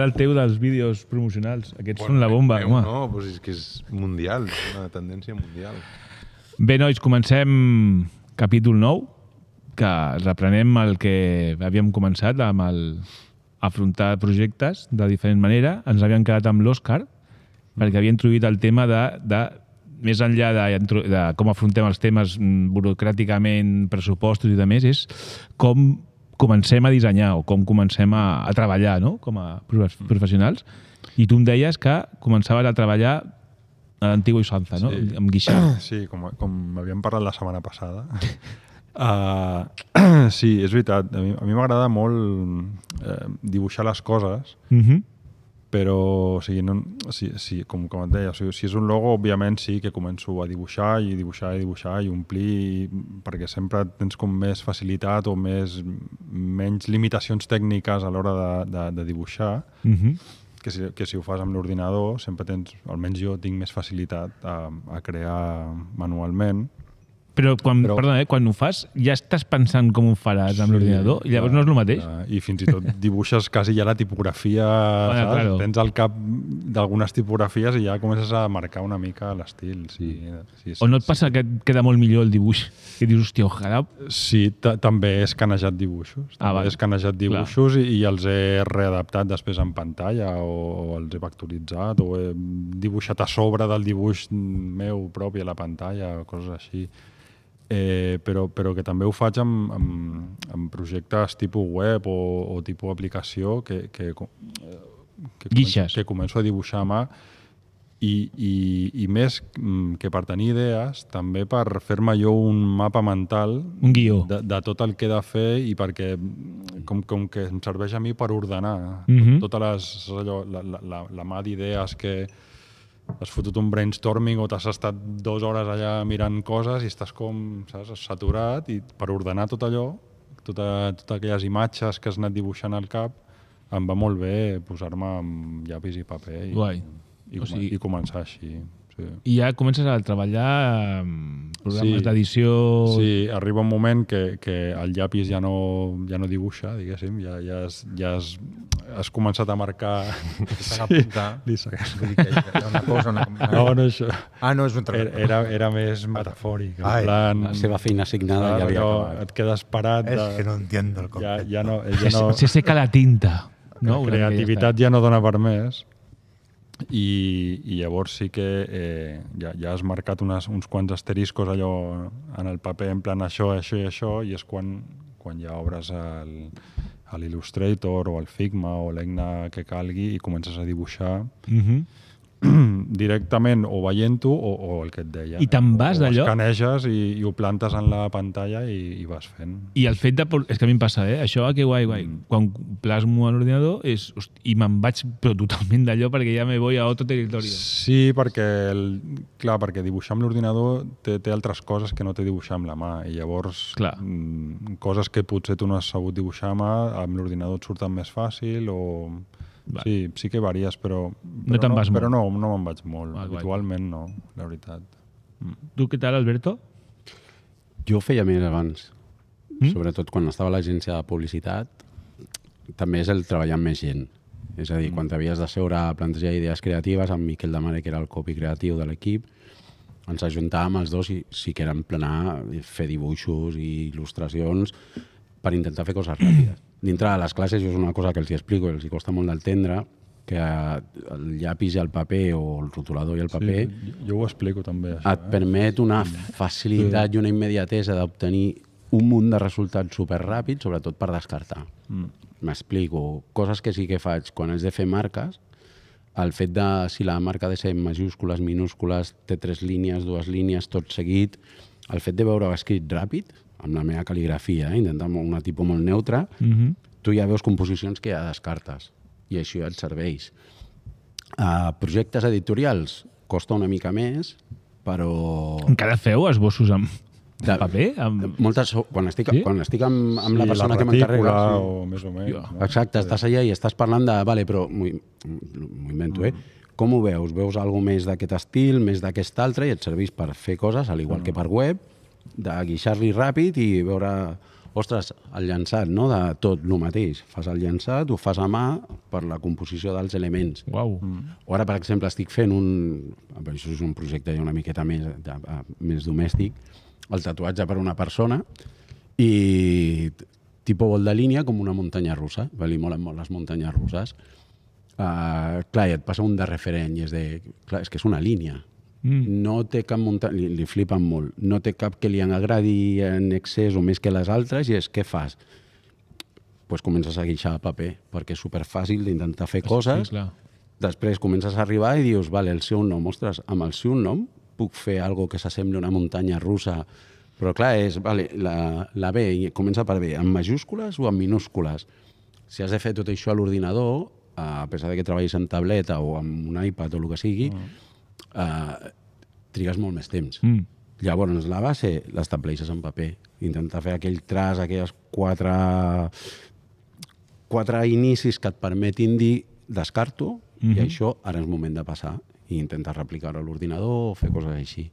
ara el teu dels vídeos promocionals. Aquests són la bomba, home. No, doncs és que és mundial, és una tendència mundial. Bé, nois, comencem capítol 9, que reprenem el que havíem començat amb el afrontar projectes de diferent manera. Ens havíem quedat amb l'Òscar, perquè havia introduït el tema de més enllà de com afrontem els temes burocràticament, pressupostos i demés, és com comencem a dissenyar o com comencem a treballar, no?, com a professionals. I tu em deies que començaves a treballar a l'antigua usança, no?, amb guixar. Sí, com havíem parlat la setmana passada. Sí, és veritat. A mi m'agrada molt dibuixar les coses, però o sigui, com et deia, o sigui, si és un logo, òbviament sí que començo a dibuixar i omplir, perquè sempre tens com més facilitat o menys limitacions tècniques a l'hora de dibuixar, que si ho fas amb l'ordinador sempre tens, almenys jo tinc més facilitat a crear manualment. Però quan ho fas ja estàs pensant com ho faràs amb l'ordinador i llavors no és el mateix? I fins i tot dibuixes quasi ja la tipografia, saps? Claro. Tens al cap d'algunes tipografies i ja comences a marcar una mica l'estil. O no et passa que et queda molt millor el dibuix? Que dius, hòstia, ojalà... Sí, també he escanejat dibuixos. He escanejat dibuixos i els he readaptat després en pantalla o els he vectoritzat o he dibuixat a sobre del dibuix meu propi a la pantalla o coses així. Però que també ho faig amb projectes tipus web o tipus aplicació que començo a dibuixar a mà i més que per tenir idees, també per fer-me jo un mapa mental, un guió de tot el que he de fer i perquè com que em serveix a mi per ordenar totes la mà d'idees que has fotut un brainstorming o t'has estat 2 hores allà mirant coses i estàs com, saps, saturat, i per ordenar tot allò, totes aquelles imatges que has anat dibuixant al cap, em va molt bé posar-me amb llapis i paper i començar així. Sí. I ja comences a treballar amb programes d'edició... Sí, arriba un moment que el llapis ja no dibuixa, diguéssim, ja has començat a marcar... Vull dir que era una cosa... No, això... no, és un treball. Era més metafòric. La seva feina assignada ja havia acabat. Et quedes parat... És que no entiendo el concepte. Se seca la tinta. La creativitat ja no dona per més. I llavors sí que ja has marcat uns quants asteriscos allò en el paper, en plan això i això, i és quan ja obres l'Illustrator o el Figma o l'eina que calgui i comences a dibuixar directament o veient-ho o el que et deia. I te'n vas d'allò? O escaneges i ho plantes en la pantalla i vas fent. I el fet de... És que a mi em passa, això, que guai. Quan plasmo a l'ordinador i me'n vaig però totalment d'allò perquè ja me voy a otro territori. Sí, perquè dibuixar amb l'ordinador té altres coses que no té dibuixar amb la mà i llavors coses que potser tu no has sabut dibuixar amb l'ordinador et surten més fàcil o... Sí que varies, però no me'n vaig molt. Habitualment no, la veritat. Tu què tal, Alberto? Jo ho feia més abans. Sobretot quan estava a l'agència de publicitat, també és el treballar amb més gent. És a dir, quan t'havies de seure a plantejar idees creatives, amb Miquel Damare, que era el copy creatiu de l'equip, ens ajuntàvem els dos i sí que era emplenar, fer dibuixos i il·lustracions per intentar fer coses ràpides. Dintre de les classes és una cosa que els explico i els costa molt d'entendre, que el llapis i el paper o el rotulador i el paper jo ho explico també, això, et permet una facilitat i una immediatesa d'obtenir un munt de resultats superràpids, sobretot per descartar. M'explico. Coses que sí que faig quan has de fer marques, el fet de si la marca ha de ser en majúscules, minúscules, té 3 línies, 2 línies, tot seguit, el fet de veure escrit ràpid, amb la meva cal·ligrafia, intentant una tipus molt neutra, tu ja veus composicions que ja descartes i això ja et serveix. Projectes editorials costa una mica més, però... Encara feu esbossos amb paper? Quan estic amb la persona que m'encarrega... o més o menys. Exacte, estàs allà i estàs parlant de... Vale, però m'ho invento, com ho veus? Veus alguna més d'aquest estil, més d'aquest altre, i et serveix per fer coses, al igual que per web, de guixar-li ràpid i veure ostres, el llançat, no? De tot el mateix. Fas el llançat, ho fas a mà per la composició dels elements. Uau. O ara, per exemple, estic fent això és un projecte ja una miqueta més domèstic, el tatuatge per una persona i tipus vol de línia com una muntanya russa. Li molen molt les muntanyes russes. Clar, i et passa un de referent i és que és una línia. No té cap muntanya, li flipen molt, no té cap que li agradi en excés o més que les altres, i és què fas? Doncs comences a guixar paper, perquè és superfàcil d'intentar fer coses. Després comences a arribar i dius, vale, el seu nom, ostres, amb el seu nom puc fer alguna que s'assembli a una muntanya russa, però clar, és, vale, la B, i comença per B, en majúscules o en minúscules. Si has de fer tot això a l'ordinador, a pesar que treballis en tableta o amb un iPad o el que sigui, trigues molt més temps. Llavors, la base l'estableixes en paper. Intentar fer aquell traç, aquelles quatre inicis que et permetin dir descarto, i això ara és moment de passar i intentar replicar-ho a l'ordinador o fer coses així.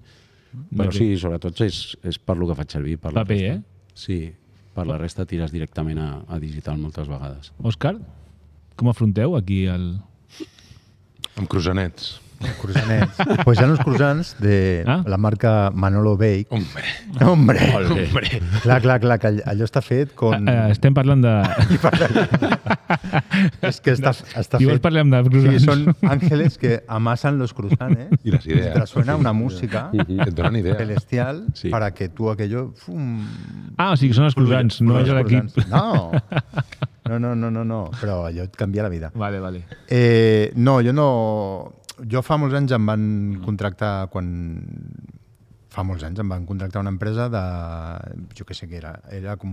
Però sí, sobretot és per lo que faig servir. Paper, Sí, per la resta tires directament a digital moltes vegades. Òscar, com afronteu aquí el... Amb croissants. Croissants. Pues hi ha uns croissants de la marca Manolo Bake. Hombre. Clar, que allò està fet con... estem parlant de... És que està Si vols fet... parlem de croissants. Sí, son ángeles que amasan los croissants, Y las ideas. Mientras suena una música Que et donen idees. celestial para que tú aquello... O sigui que són els croissants, no és l'equip. No, però allò et canvia la vida. Vale. No, jo no... Jo fa molts anys em van contractar Fa molts anys em van contractar una empresa de... Jo què sé què era. Era com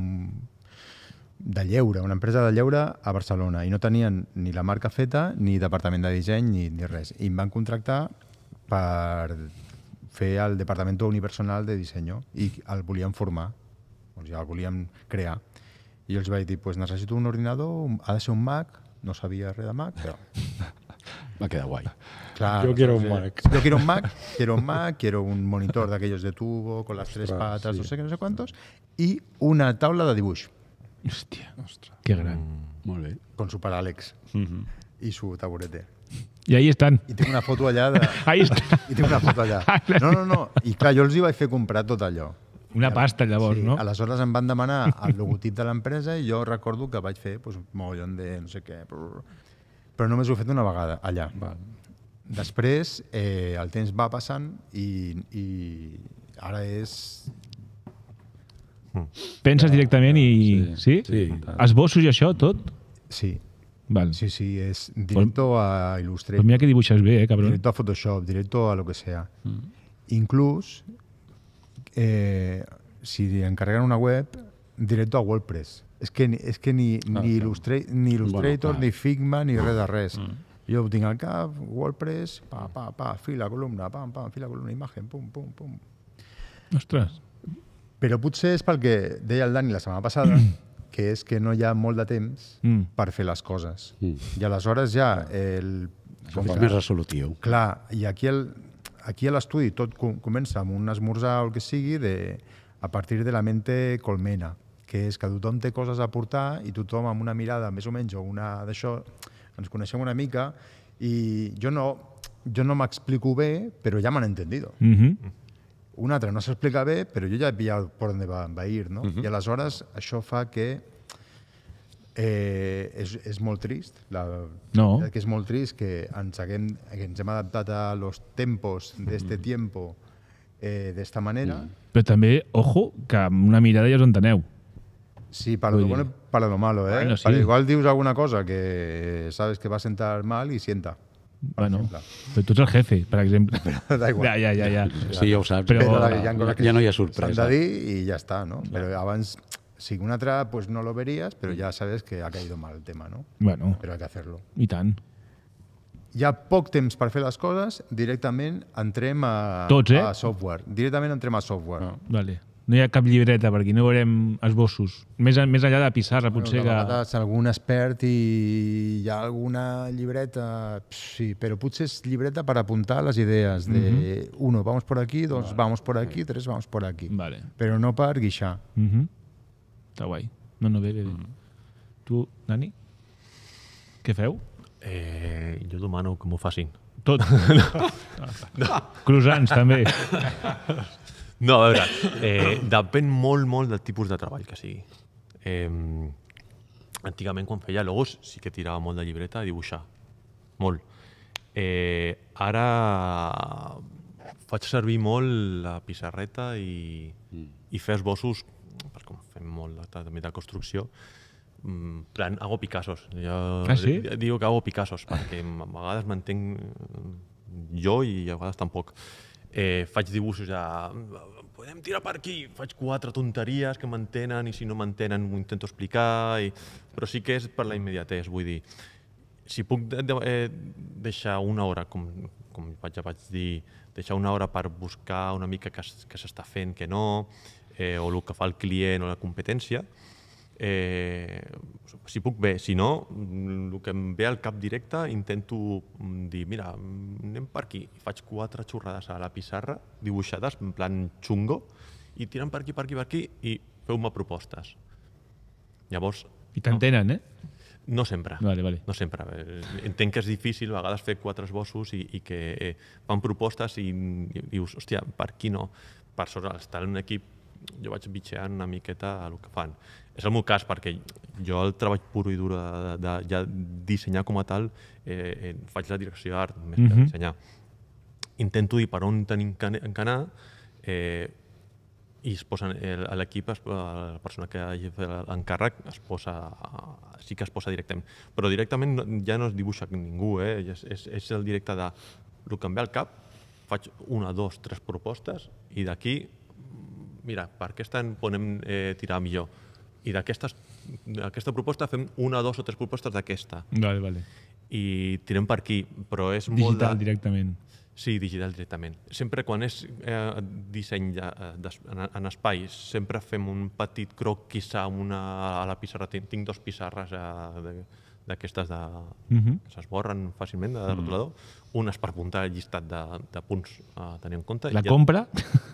de lleure, una empresa de lleure a Barcelona, i no tenien ni la marca feta, ni departament de disseny, ni res. I em van contractar per fer el departament unipersonal de disseny, i el volien formar, o sigui, el volien crear. I jo els vaig dir, pues necessito un ordinador, ha de ser un Mac, no sabia res de Mac, però... Va quedar guai. Claro, Yo quiero un Mac. Yo quiero un Mac, quiero un monitor de aquellos de tubo, con las tres patas, no sé qué, no sé cuántos, y una tabla de dibuix. Hòstia, que gran. Molt bé. Con su Parallax y su taburete. I ahí estan. I tinc una foto allà de... Ahí estan. I tinc una foto allà. No. I clar, jo els hi vaig fer comprar tot allò. Una pasta, llavors, sí, no? Aleshores em van demanar el logotip de l'empresa i jo recordo que vaig fer un mogollon de no sé què, però només ho he fet una vegada, allà. Després, el temps va passant i ara és... Penses directament i... Sí? Esbossos i això, tot? Sí. Val. Sí, és directo a Illustrator. Pues mira que dibuixes bé, cabrón. Directo a Photoshop, directo a lo que sea. Inclús, si encarreguen una web, directo a WordPress. És que ni Illustrator, ni Figma, ni res de res. Jo ho tinc al cap, WordPress, fila, columna, fila, columna, imatge, pum. Ostres. Però potser és pel que deia el Dani la setmana passada, que és que no hi ha molt de temps per fer les coses. I aleshores ja... És més resolutiu. Clar, i aquí a l'estudi tot comença amb un esmorzar o el que sigui a partir de la mente colmena, que és que tothom té coses a aportar i tothom amb una mirada més o menys o una d'això ens coneixem una mica i jo no m'explico bé, però ja m'han entendido. Un altre no s'explica bé, però jo ja he pillat per on va ir, no? I aleshores això fa que és molt trist. Que és molt trist que ens hem adaptat a los tempos d'este tiempo d'esta manera. Però també, ojo, que amb una mirada ja us enteneu. Sí, para lo bueno y para lo malo, ¿eh? Bueno, sí. Para igual dius alguna cosa que sabes que va a sentar mal y sienta. Bueno, però tu ets el jefe, per exemple. Però da igual. Ja. Sí, ja ho saps. Però ja no hi ha sorpresa. S'han de dir i ja està, no? Però abans, si un altre pues no lo verías, pero ya sabes que ha caído mal el tema, ¿no? Bueno. Pero hay que hacerlo. I tant. Hi ha poc temps per fer les coses, directament entrem a software. Directament entrem a software. Vale. No hi ha cap llibreta, perquè no veurem esbossos. Més enllà de pissarra, potser que... De vegades algun expert i hi ha alguna llibreta, sí, però potser és llibreta per apuntar les idees de 1, vamos por aquí, 2, vamos por aquí, 3, vamos por aquí. Vale. Però no per guixar. Està guai. No, bé. Tu, Dani? Què feu? Jo demano que m'ho facin. Tot? Croissants, també. No, a veure, depèn molt del tipus de treball que sigui. Antigament, quan feia logos, sí que tirava molt de llibreta a dibuixar. Molt. Ara faig servir molt la pissarreta i fer esbossos, perquè com fem molt també de construcció, plan, hago Picassos. Sí? Digo que hago Picassos, perquè a vegades m'entenc jo i a vegades tampoc. Faig dibuixos podem tirar per aquí, faig 4 tonteries que m'entenen i si no m'entenen ho intento explicar, però sí que és per la immediatesa, vull dir, si puc deixar una hora, com vaig dir, deixar una hora per buscar una mica què s'està fent, què no, o el que fa el client o la competència, si puc bé, si no, el que em ve al cap directe intento dir, mira, anem per aquí, faig 4 xorrades a la pissarra, dibuixades, en plan xungo, i tirant per aquí, i feu-me propostes. Llavors... I t'entenen, No sempre. Vale. No sempre. Entenc que és difícil a vegades fer 4 esbossos i que fan propostes i dius, hòstia, per aquí no. Per sort, al estar en un equip, jo vaig bitxeant una miqueta el que fan. És el meu cas, perquè jo el treball puro i dur de ja dissenyar com a tal, faig la direcció d'art més que dissenyar. Intento dir per on tenim que anar i es posen a l'equip, la persona que hagi fet l'encàrrec sí que es posa directament. Però directament ja no es dibuixa ningú, és el directe de el que em ve al cap, faig 1, 2, 3 propostes i d'aquí, mira, per aquesta en podem tirar millor. I d'aquesta proposta fem 1, 2 o 3 propostes d'aquesta. Vale. I tirem per aquí, però és molt digital directament. Sí, digital directament. Sempre quan és disseny en espais, sempre fem un petit croquis a la pissarra. Tinc 2 pissarres d'aquestes que s'esborren fàcilment de rotulador. Una és per apuntar el llistat de punts a tenir en compte. La compra?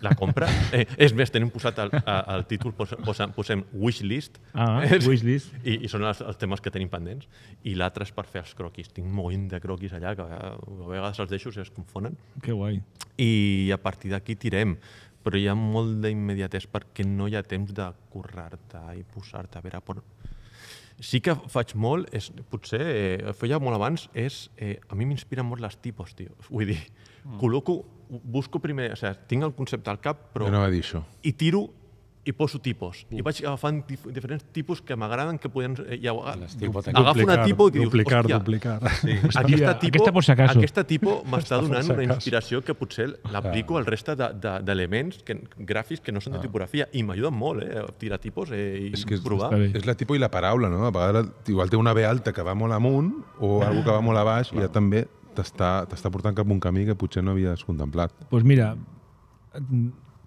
La compra. És més, tenim posat el títol, posem wishlist. Wishlist. I són els temes que tenim pendents. I l'altre és per fer els croquis. Tinc un mogollon de croquis allà que a vegades els deixo i es confonen. Que guai. I a partir d'aquí tirem. Però hi ha molt d'immediatesa perquè no hi ha temps de currar-te i posar-te a veure... Sí que faig molt, potser feia molt abans, a mi m'inspiren molt les tipos, tio. Vull dir, busco primer, o sigui, tinc el concepte al cap, però... Jo no va dir això. I tiro i poso tipos. I vaig agafant diferents tipus que m'agraden, que podien... Agafo una tipo i dius, duplicar. Aquesta tipo m'està donant una inspiració que potser l'aplico al reste d'elements gràfics que no són de tipografia i m'ajuden molt a tirar tipos i provar. És la tipo i la paraula, no? A vegades igual té una B alta que va molt amunt o algú que va molt a baix i ja també t'està portant cap un camí que potser no havies contemplat. Doncs mira,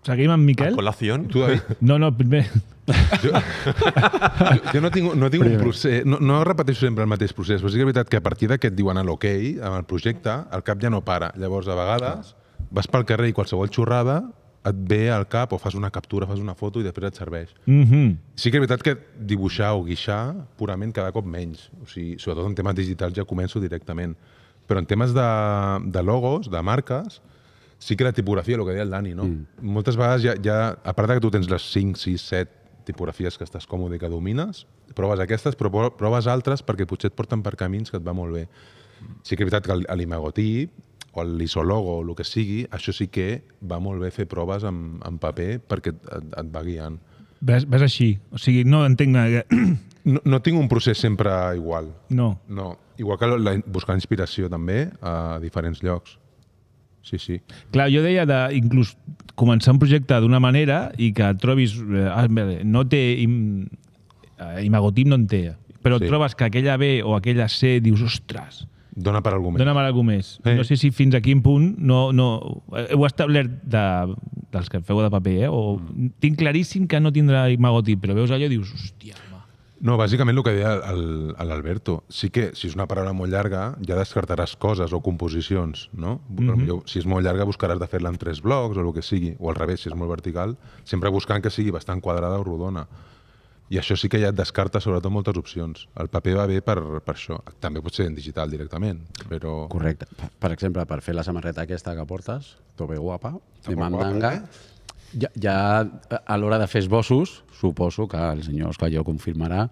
seguim amb Miquel. A col·lació? Tu, David? No, primer. Jo no tinc un procés, no repeteixo sempre el mateix procés, però sí que és veritat que a partir d'aquest diuen l'ok, amb el projecte, el cap ja no para. Llavors, a vegades, vas pel carrer i qualsevol xorrada et ve al cap o fas una captura, fas una foto i després et serveix. Sí que és veritat que dibuixar o guixar purament cada cop menys. O sigui, sobretot en temes digitals ja començo directament. Però en temes de logos, de marques, sí que la tipografia, el que deia el Dani, no? Moltes vegades ja, a part que tu tens les 5, 6, 7 tipografies que estàs còmode i que domines, proves aquestes, però proves altres perquè potser et porten per camins que et va molt bé. Sí que és veritat que l'imagotip o l'isologo o el que sigui, això sí que va molt bé fer proves en paper perquè et va guiant. Ves així, o sigui, no entenc nada. No tinc un procés sempre igual. No. Igual que buscar inspiració també a diferents llocs. Sí. Clar, jo deia inclús començar un projecte d'una manera i que trobis... no té... Imagotip no en té, però trobes que aquella B o aquella C dius, ostres... Dona per algú més. Dona per algú més. No sé si fins a quin punt heu establert dels que feu de paper, o tinc claríssim que no tindrà imagotip, però veus allò i dius, hòstia, home. No, bàsicament el que deia l'Alberto. Sí que si és una paraula molt llarga ja descartaràs coses o composicions, no? Si és molt llarga buscaràs de fer-la en 3 blocs o el que sigui, o al revés, si és molt vertical, sempre buscant que sigui bastant quadrada o rodona. I això sí que ja et descarta sobretot moltes opcions. El paper va bé per això. També pot ser en digital directament, però... Correcte. Per exemple, per fer la samarreta aquesta que portes, tope guapa, de mandanga, ja a l'hora de fer esbossos, suposo que el senyor Òscar jo confirmarà,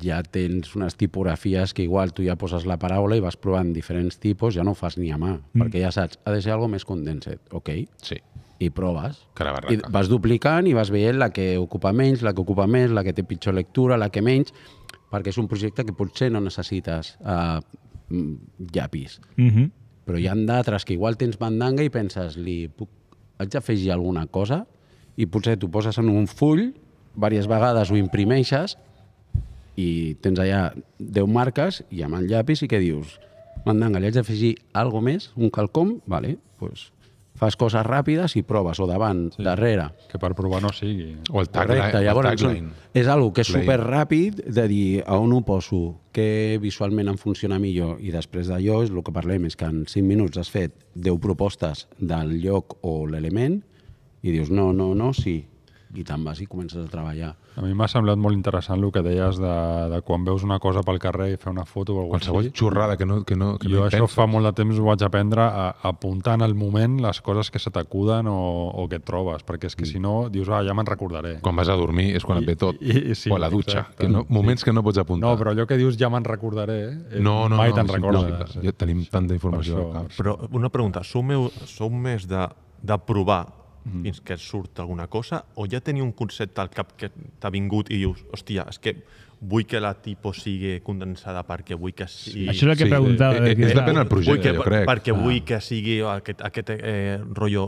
ja tens unes tipografies que igual tu ja poses la paraula i vas provant diferents tipus, ja no ho fas ni a mà, perquè ja saps, ha de ser algo més condensat, ok? Sí. I proves. Carabarraca. I vas duplicant i vas veient la que ocupa menys, la que ocupa més, la que té pitjor lectura, la que menys, perquè és un projecte que potser no necessites llapis. Però hi ha d'altres que igual tens mandanga i penses, haig d'afegir alguna cosa? I potser t'ho poses en un full, diverses vegades ho imprimeixes i tens allà 10 marques i amb el llapis i què dius? Mandanga, li haig d'afegir alguna més? Un quelcom? Vale, doncs fas coses ràpides i proves, o davant, darrere. Que per provar no sigui. O el Correcte, llavors és algo que és superràpid de dir a on ho poso, què visualment em funciona millor, i després d'allò és el que parlem, és que en 5 minuts has fet 10 propostes del lloc o l'element i dius no, sí, i te'n vas i comences a treballar. A mi m'ha semblat molt interessant el que deies de quan veus una cosa pel carrer i fer una foto o alguna cosa qualsevol xorrada que no jo això fa molt de temps ho vaig aprendre a apuntar en el moment les coses que se t'acuden o que et trobes, perquè és que si no dius, ja me'n recordaré. Quan vas a dormir és quan et ve tot. Sí, o a la dutxa. Moments que no pots apuntar. No, però allò que dius ja me'n recordaré, mai te'n recordes. Ja tenim tanta informació. Però una pregunta, sou més de provar fins que et surt alguna cosa, o ja teniu un concepte al cap que t'ha vingut i dius, hòstia, és que vull que la tipus sigui condensada perquè vull que sigui... Això és el que preguntava. És depèn del projecte, jo crec. Perquè vull que sigui aquest rotllo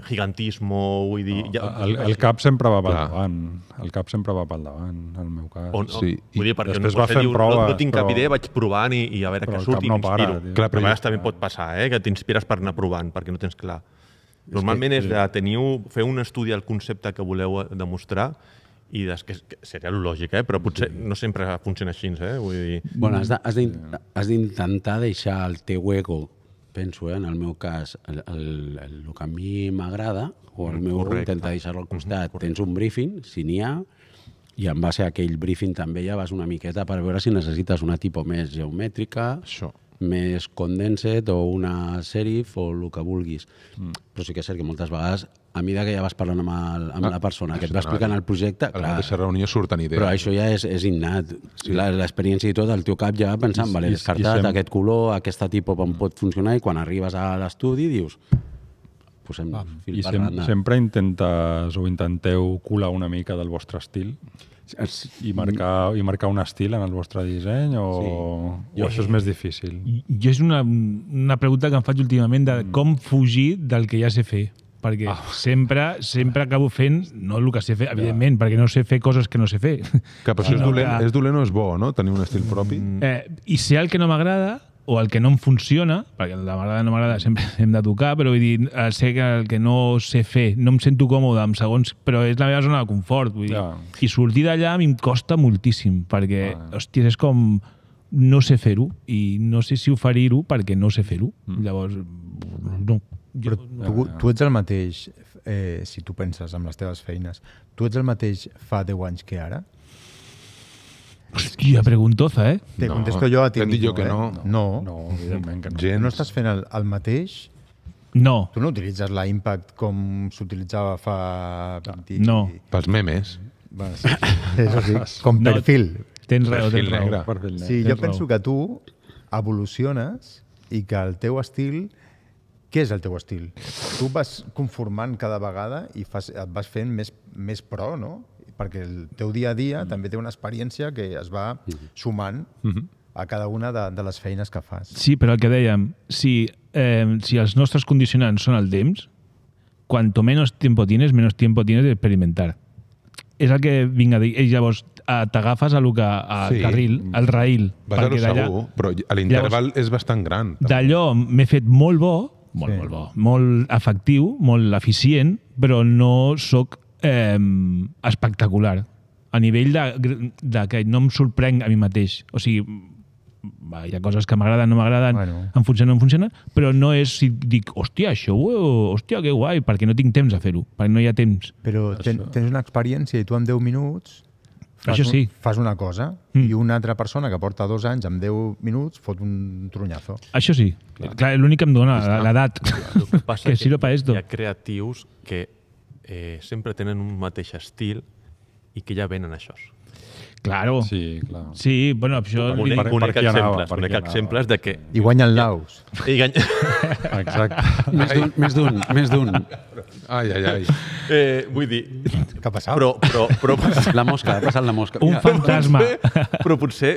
gigantismo, vull dir... El cap sempre va pel davant. El cap sempre va pel davant, en el meu cas. Vull dir, perquè després va fent proves. No tinc cap idea, vaig provant i a veure què surt i m'inspiro. Clar, a vegades també pot passar, que t'inspires per anar provant, perquè no tens clar. Normalment és de fer un estudi al concepte que voleu demostrar i que seria el lògic, però potser no sempre funciona així. Vull dir... Bueno, has d'intentar deixar el teu ego, penso, en el meu cas, el que a mi m'agrada, o el meu ego intentar deixar-lo al costat. Tens un briefing, si n'hi ha, i en base a aquell briefing també ja vas una miqueta per veure si necessites una tipus més geomètrica, més condensat o una serif o el que vulguis. Però sí que és cert que moltes vegades, a mesura que ja vas parlant amb la persona que et va explicant el projecte, a la mateixa reunió surten idees. Però això ja és innat. L'experiència i tot, el teu cap ja pensant, vale, descartat, aquest color, aquesta tipus on pot funcionar, i quan arribes a l'estudi dius, posem fil per randa. Sempre intentes o intenteu colar una mica del vostre estil i marcar un estil en el vostre disseny o això és més difícil? Jo és una pregunta que em faig últimament de com fugir del que ja sé fer. Perquè sempre acabo fent, no el que sé fer, evidentment, perquè no sé fer coses que no sé fer. Que per això és dolent o és bo, no?, tenir un estil propi. I ser el que no m'agrada o el que no em funciona, perquè el de m'agrada no m'agrada sempre hem de tocar, però vull dir, sé que el que no sé fer, no em sento còmode amb segons, però és la meva zona de confort, vull dir. I sortir d'allà a mi em costa moltíssim, perquè, hòstia, és com no sé fer-ho, i no sé si oferir-ho perquè no sé fer-ho. Llavors, no. Però tu ets el mateix, si tu penses amb les teves feines, tu ets el mateix fa 10 anys que ara? Hòstia, preguntoza, Te contesto jo a ti mismo, jo que no. No, evidentment que no. Tu no estàs fent el mateix? No. Tu no utilitzes la Impact com s'utilitzava fa 20... No. Pels memes. Això sí, com perfil. Tens raó, tens raó. Sí, jo penso que tu evoluciones i que el teu estil... Què és el teu estil? Tu vas conformant cada vegada i et vas fent més pro, no? Perquè el teu dia a dia també té una experiència que es va sumant a cada una de les feines que fas. Sí, però el que dèiem, si els nostres condicionants són el temps, cuanto menos tiempo tienes de experimentar. És el que vinc a dir. I llavors t'agafes al carril, al raïl. Vas a lo segur, però l'interval és bastant gran. D'allò m'he fet molt bo, molt bo, molt efectiu, molt eficient, però no sóc espectacular. A nivell de que no em sorprenc a mi mateix. O sigui, hi ha coses que m'agraden, no m'agraden, em funciona, no em funciona, però no és si dic, hòstia, això, hòstia, que guai, perquè no tinc temps a fer-ho, perquè no hi ha temps. Però tens una experiència i tu en 10 minuts Això sí. Fas una cosa i una altra persona que porta 2 anys, amb 10 minuts, fot un trunyazo. Això sí. Clar, l'únic que em dona, l'edat. El que passa Que és sirve para esto. hi ha creatius que sempre tenen un mateix estil i que ja venen això. Claro. Sí, clar. Sí, bueno, això... Conec per aquí anava, conec per aquí exemples de que... I guanyen l'aus. Exacte. Més d'un. Ai, ai, ai. Vull dir, Què ha passat? però La mosca, ha passat la mosca. Un fantasma. però potser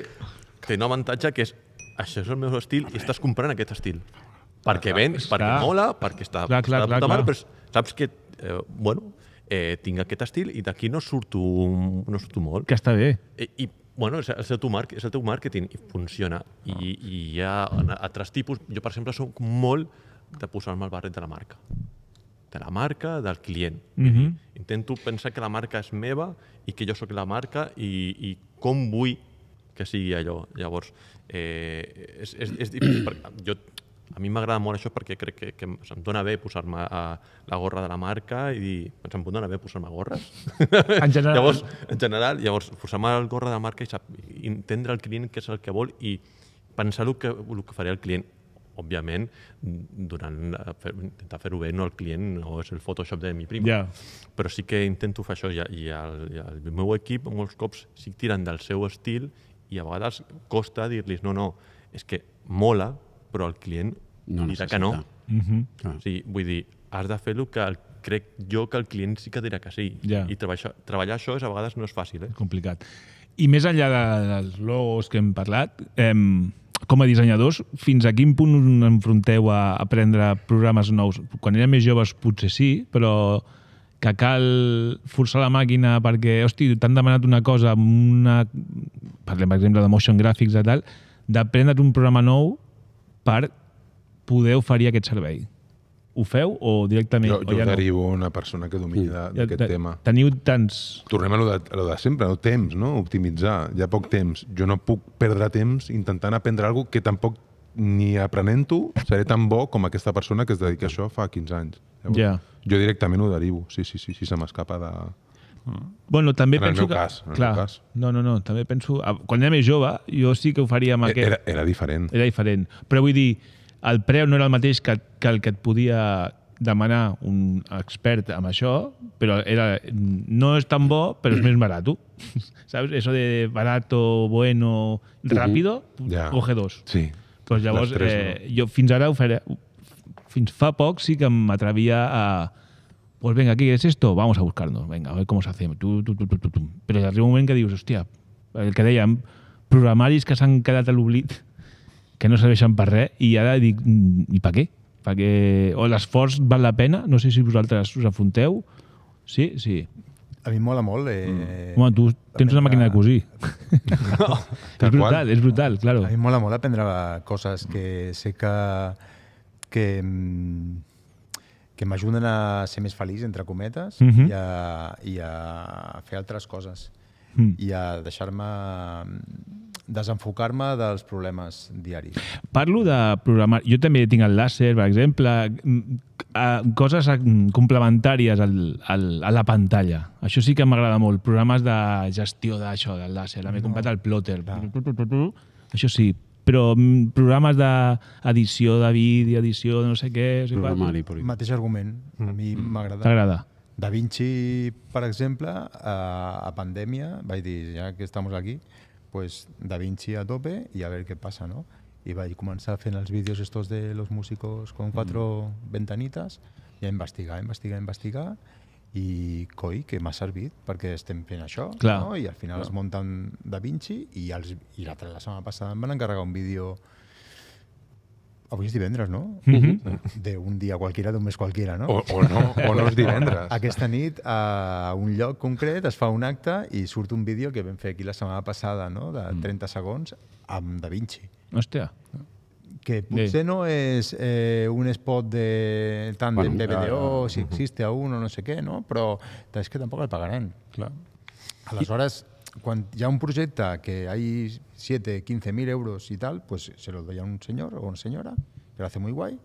té un avantatge que és això és el meu estil i estàs comprant aquest estil. Perquè ven, perquè clar. mola, perquè està Clar, de puta clar. mare, però saps que, tinc aquest estil i d'aquí no surto molt. Que està bé. I bueno, és el teu màrqueting i funciona. I hi ha altres tipus. Jo, per exemple, soc molt de posar-me el barret de la marca. De la marca, del client. Intento pensar que la marca és meva i que jo sóc la marca i com vull que sigui allò. Llavors, és difícil. A mi m'agrada molt això perquè crec que se'm dona bé posar-me la gorra de la marca i se'm dona bé posar-me gorres. En general. Llavors, posar-me la gorra de la marca i entendre el client què és el que vol i pensar el que faré el client. Òbviament, intentar fer-ho bé, no el client, no és el Photoshop de mi prima. Ja. Però sí que intento fer això i el meu equip molts cops sí que tiren del seu estil i a vegades costa dir-los no, és que mola, però el client No dirà que no. Clar. O sigui, vull dir, has de fer el que crec jo que el client sí que dirà que sí. Ja. I treballar això a vegades no és fàcil. Complicat. I més enllà dels logos que hem parlat, com a dissenyadors, fins a quin punt us enfronteu a aprendre programes nous? Quan érem més joves potser sí, però que cal forçar la màquina perquè, hosti, t'han demanat una cosa, parlem, per exemple, de motion graphics i tal, d'aprendre't un programa nou per poder oferir aquest servei. Ho feu o directament? Jo derivo una persona que domini d'aquest tema. Teniu tants... Tornem a lo de sempre, el temps, no? Optimitzar. Hi ha poc temps. Jo no puc perdre temps intentant aprendre alguna cosa que tampoc ni aprenent-ho seré tan bo com aquesta persona que es dedica a això fa 15 anys. Llavors, jo directament ho derivo. Sí, se m'escapa de... Bueno, també En el penso meu que... cas, en el Clar, meu cas. No, també penso... Quan era més jove, jo sí que ho faria amb aquest... Era diferent. Era diferent. Però vull dir, el preu no era el mateix que el que et podia demanar un expert amb això, però no és tan bo, però és més barato. ¿Sabes? Eso de barato, bueno, rápido, Ja. coge dos. Sí. Pues llavors, Les tres, jo fins ara ho faré... Fins fa poc sí que m'atrevia a... Pues venga, ¿qué es esto? Vamos a buscarnos. Venga, a ver cómo se hace. Però arriba un moment que dius, hòstia, el que dèiem, programaris que s'han quedat a l'oblit, que no serveixen per res, i ara dic, i per què? Perquè o l'esforç val la pena? No sé si vosaltres us afronteu. Sí? Sí. A mi em mola molt. Home, tu tens una màquina de cosir. És brutal, claro. A mi em mola molt aprendre coses que sé que m'ajuden a ser més feliç, entre cometes, i a fer altres coses. I a deixar-me desenfocar-me dels problemes diaris. Parlo de programar... Jo també tinc el làser, per exemple, coses complementàries a la pantalla. Això sí que m'agrada molt. Programes de gestió d'això, del làser. M'he comprat el plotter. Això sí. Però programes d'edició de vídeo, edició de no sé què... Programari. Mateix argument. A mi m'agrada. T'agrada? Da Vinci, per exemple, a pandèmia, vaig dir, ja que estem aquí, pues Da Vinci a tope y a ver qué pasa, ¿no? Y vaig començar fent els vídeos estos de los músicos con 4 ventanitas i a investigar i coi, que m'ha servit perquè estem fent això, no? I al final es munten Da Vinci i la setmana passada em van encarregar un vídeo. Avui és divendres, no? D'un dia qualsevol, d'un mes qualsevol, no? O no és divendres. Aquesta nit, a un lloc concret, es fa un acte i surt un vídeo que vam fer aquí la setmana passada, no? De 30 segons, amb Da Vinci. Hòstia. Que potser no és un spot de tant de BBDO, si existe aún o no sé què, no? Però és que tampoc el pagaran. Aleshores, quan hi ha un projecte que hay 7, 15.000 euros y tal, pues se lo doy a un señor o una señora, que lo hace muy guay,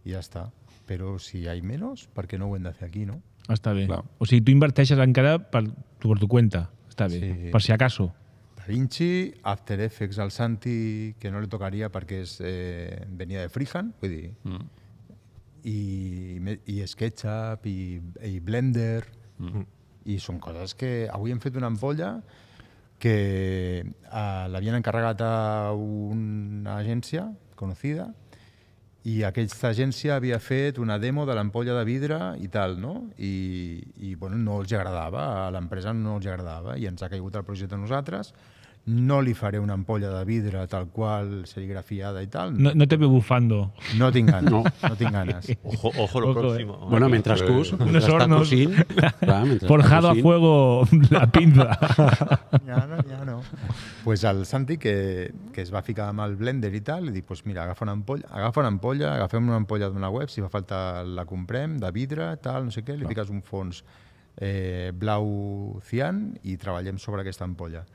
y ya está. Pero si hay menos, ¿por qué no ho hem de fer aquí, no? Està bé. Clar. O sigui, tu inverteixes encara per tu compte. Està bé, Sí. per si acaso. Da Vinci, After Effects al Santi, que no li tocaria perquè venia de freehand, vull dir, i SketchUp, i Blender, i són coses que avui hem fet una ampolla que l'havien encarregat a una agència conocida i aquesta agència havia fet una demo de l'ampolla de vidre i tal, no? I bueno, no els agradava, a l'empresa no els agradava i ens ha caigut el projecte a nosaltres. No li faré una ampolla de vidre tal qual serigrafiada i tal. No te ve bufando. No tinc ganes, no tinc ganes. Ojo lo próximo. Bueno, mentre cus, mentre Unos està hornos. cosint... Clar, mentre Forjado està a cosint, fuego la pinza. Ja no. Pues el Santi, que es va ficar amb el Blender i tal, li dic, pues mira, agafa una ampolla, agafem una ampolla d'una web, si fa falta la comprem, de vidre, tal, no sé què, li fiques un fons blau cian i treballem sobre aquesta ampolla.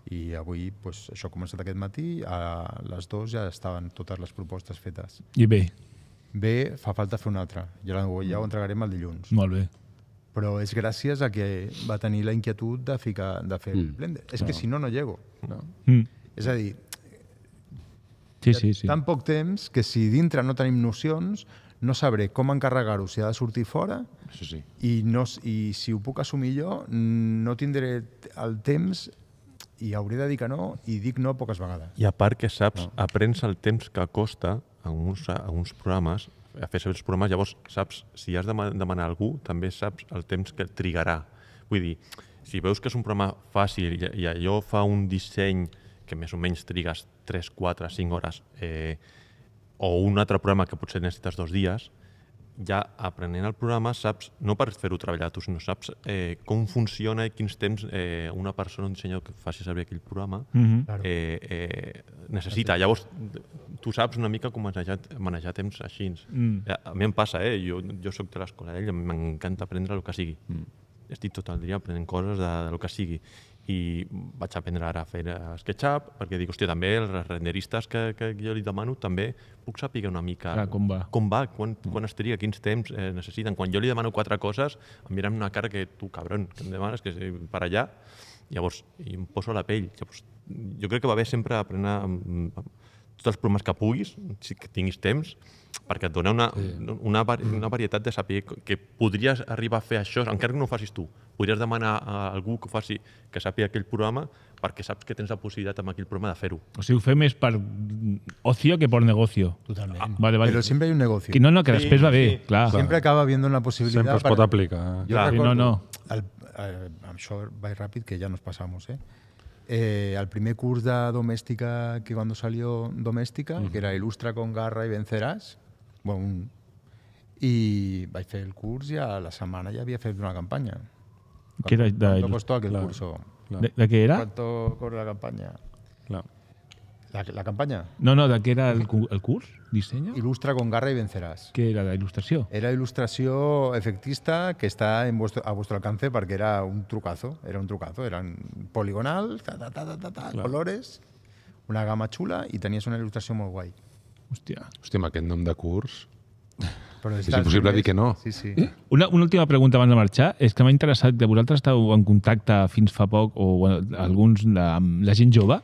I avui, pues, això ha començat aquest matí, a les 2 ja estaven totes les propostes fetes. I bé, Bé, fa falta fer una altra, ja ho entregarem el dilluns. molt bé. Però és gràcies a que va tenir la inquietud de fer Blender. És que si no, no llego. No? És a dir, Sí. tan poc temps que si dintre no tenim nocions, no sabré com encarregar-ho si ha de sortir fora Això sí. i si ho puc assumir jo, no tindré el temps i hauré de dir que no, i dic no poques vegades. I a part que saps, aprens el temps que costa a uns programes, a fer servir els programes, llavors saps, si has de demanar a algú, també saps el temps que trigarà. Vull dir, si veus que és un programa fàcil i allò fa un disseny que més o menys trigues 3, 4, 5 hores, o un altre programa que potser necessites 2 dies, ja aprenent el programa saps, no per fer-ho treballar tu, sinó saps com funciona i quins temps una persona, un dissenyador que faci servir aquell programa necessita. Llavors, tu saps una mica com manejar temps així. A mi em passa, jo soc de l'escola d'ell, m'encanta aprendre el que sigui. Estic tot el dia aprenent coses del que sigui. I vaig aprendre ara a fer SketchUp, perquè dic, hòstia, també els renderistes que jo li demano, també puc saber una mica com va. Quan es triga, quins temps necessiten. Quan jo li demano 4 coses, em miren una cara que tu, cabron, que em demanes que per allà, llavors em poso a la pell. Llavors, jo crec que va bé sempre aprendre tots els problemes que puguis, si tinguis temps, perquè et dona una varietat de saber que podries arribar a fer això, encara que no ho facis tu. Podries demanar a algú que faci, que sàpiga aquell programa, perquè saps que tens la possibilitat amb aquell programa de fer-ho. O sigui, ho fem més per ocio que per negocio. Totalment. Vale. Però sempre hi ha un negoci. Que no, que després va bé, clar. Sempre acaba habiendo una possibilitat. Sempre es pot aplicar. Jo recordo, No. amb això vaig ràpid, que ja nos pasamos, el primer curs de domèstica que cuando salió domèstica, que era Ilustra con garra y vencerás, bueno, i vaig fer el curs i a la setmana ja havia fet una campanya. Que era ¿Cuánto costó aquel curso? ¿De qué era? ¿Cuánto corre la campaña? Clar. ¿La campaña? No, ¿de qué era el curs? ¿Diseño? Ilustra con garra y vencerás. ¿Qué era? ¿De ilustració? Era il·lustració efectista que està a vuestro alcance perquè era un trucazo, eren poligonal, colores, una gamma xula i tenies una il·lustració molt guai. Hòstia. Hòstia, amb aquest nom de curs... Però És impossible dir que no. Sí, sí. Una última pregunta abans de marxar. És que m'ha interessat que vosaltres esteu en contacte fins fa poc, o bueno, alguns amb la gent jove.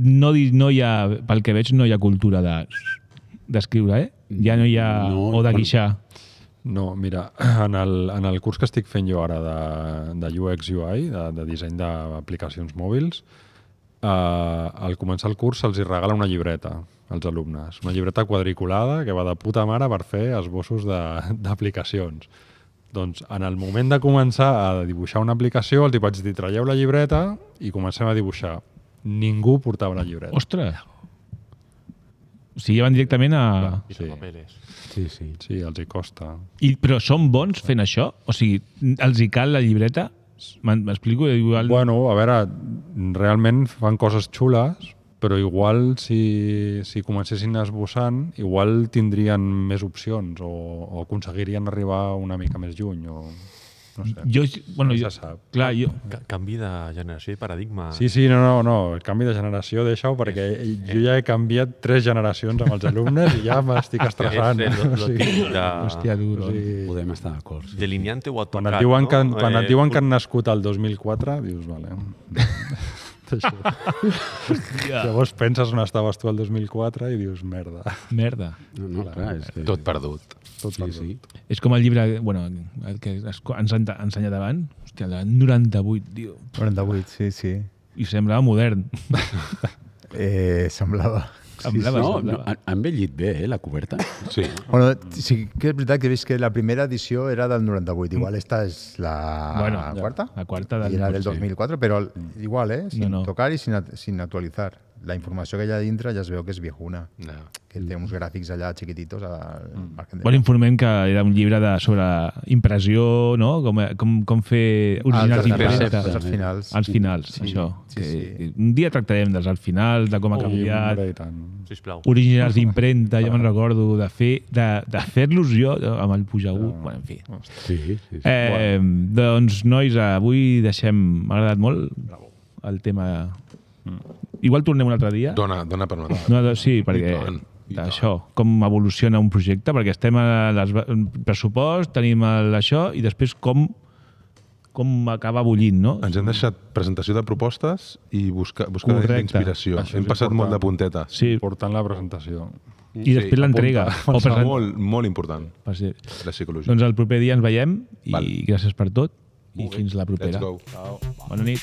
No hi ha, pel que veig, no hi ha cultura d'escriure, Ja no hi ha... o de guixar. No, mira, en el curs que estic fent jo ara de UX UI, de disseny d'aplicacions mòbils, al començar el curs se'ls regala una llibreta als alumnes. Una llibreta quadriculada que va de puta mare per fer esbossos d'aplicacions. Doncs en el moment de començar a dibuixar una aplicació els vaig dir traieu la llibreta i comencem a dibuixar. Ningú portava la llibreta. Ostres! O sigui, van directament a... Sí, els hi costa. Però són bons fent això? O sigui, els hi cal la llibreta? M'explico? Bueno, a veure, realment fan coses xules, però igual si comencessin esbossant, igual tindrien més opcions o aconseguirien arribar una mica més lluny. No sé. Bueno, Ja se sap. Clar, jo... Canvi de generació i paradigma. Sí, no, el canvi de generació deixa-ho perquè jo ja he canviat 3 generacions amb els alumnes i ja m'estic estressant. És lo típic de... Hòstia, duro. Podem estar d'acord. Sí. Delineante o Quan AutoCAD, et diuen, no? quan et diuen que han nascut el 2004, dius, vale. Llavors penses on estaves tu el 2004 i dius, merda. Merda. No, clar, és que... Tot perdut. Tot Sí, sí. És com el llibre, bueno, el que ens han ensenyat abans. Hòstia, l'any 98, tio. 48, sí. I semblava modern. Semblava. Semblava. Ha envellit bé, la coberta. Sí. Bueno, sí que és veritat que he vist que la primera edició era del 98. Igual esta és la quarta. La quarta I era del 2004, però igual, sin No. tocar i sin actualitzar. La informació que hi ha dintre ja es veu que és viejuna. No. Que té uns gràfics allà xiquititos al margen de... Bueno, informem que era un llibre sobre impressió, no? Com fer originals Els arts finals. als finals, Sí, això. sí, Que sí. un dia tractarem dels als finals, de com ha canviat, Hombre, i tant. Sisplau. originals d'impremta, jo me'n recordo, de fer-los jo amb el pujagut, bueno, en fi. Sí. Doncs, nois, avui m'ha agradat molt el tema... Igual tornem un altre dia. Dona per una altra. No, sí, perquè I tant. això, com evoluciona un projecte, perquè estem a pressupost, tenim això, i després com acaba bullint, no? Ens hem deixat presentació de propostes i buscar Correcte. inspiració. Això Hem és passat molt important. de puntetes. Sí, Important la presentació. i després l'entrega. Molt important, Sí. la psicologia. Doncs el proper dia ens veiem i Val. gràcies per tot i fins la propera. Let's go. Bona nit.